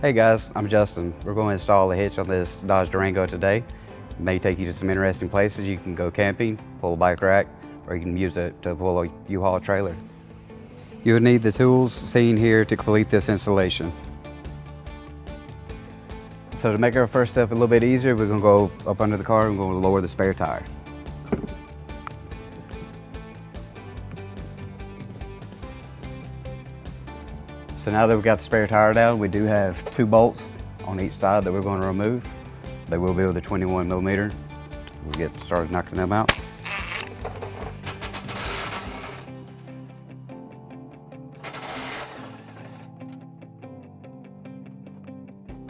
Hey guys, I'm Justin. We're going to install a hitch on this Dodge Durango today. It may take you to some interesting places. You can go camping, pull a bike rack, or you can use it to pull a U-Haul trailer. You'll need the tools seen here to complete this installation. So to make our first step a little bit easier, we're going to go up under the car and we're going to lower the spare tire. So now that we've got the spare tire down, we do have 2 bolts on each side that we're going to remove. They will be with a 21mm. We'll get started knocking them out.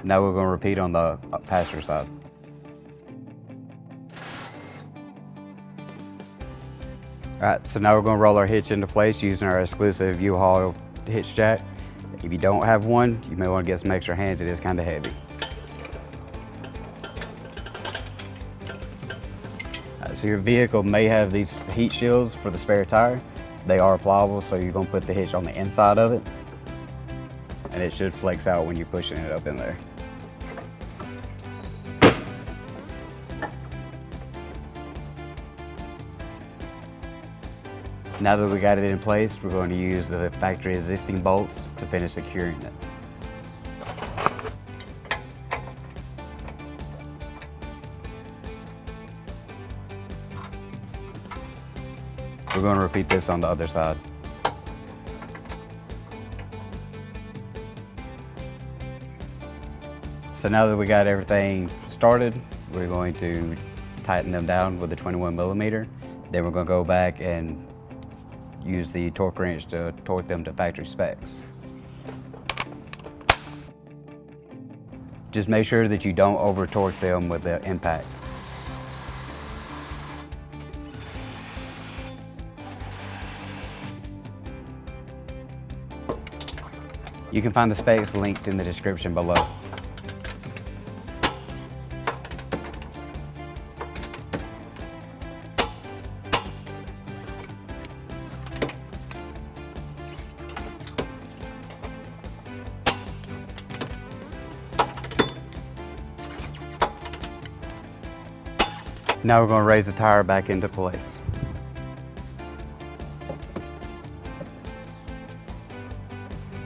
Now we're going to repeat on the passenger side. All right, so now we're going to roll our hitch into place using our exclusive U-Haul hitch jack. If you don't have one, you may want to get some extra hands. It is kind of heavy. So your vehicle may have these heat shields for the spare tire. They are pliable, so you're going to put the hitch on the inside of it, and it should flex out when you're pushing it up in there. Now that we got it in place, we're going to use the factory existing bolts to finish securing it. We're going to repeat this on the other side. So now that we got everything started, we're going to tighten them down with the 21mm. Then we're going to go back and use the torque wrench to torque them to factory specs. Just make sure that you don't over torque them with the impact. You can find the specs linked in the description below. Now we're going to raise the tire back into place.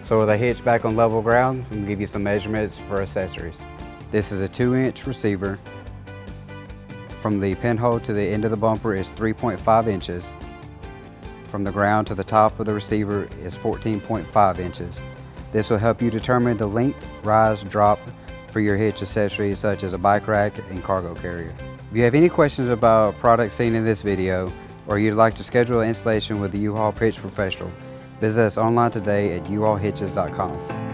So with the hitch back on level ground, I'm going to give you some measurements for accessories. This is a 2-inch receiver. From the pinhole to the end of the bumper is 3.5 inches. From the ground to the top of the receiver is 14.5 inches. This will help you determine the length, rise, drop for your hitch accessories such as a bike rack and cargo carrier. If you have any questions about products seen in this video, or you'd like to schedule an installation with the U-Haul Hitch Professional, visit us online today at uhaulhitches.com.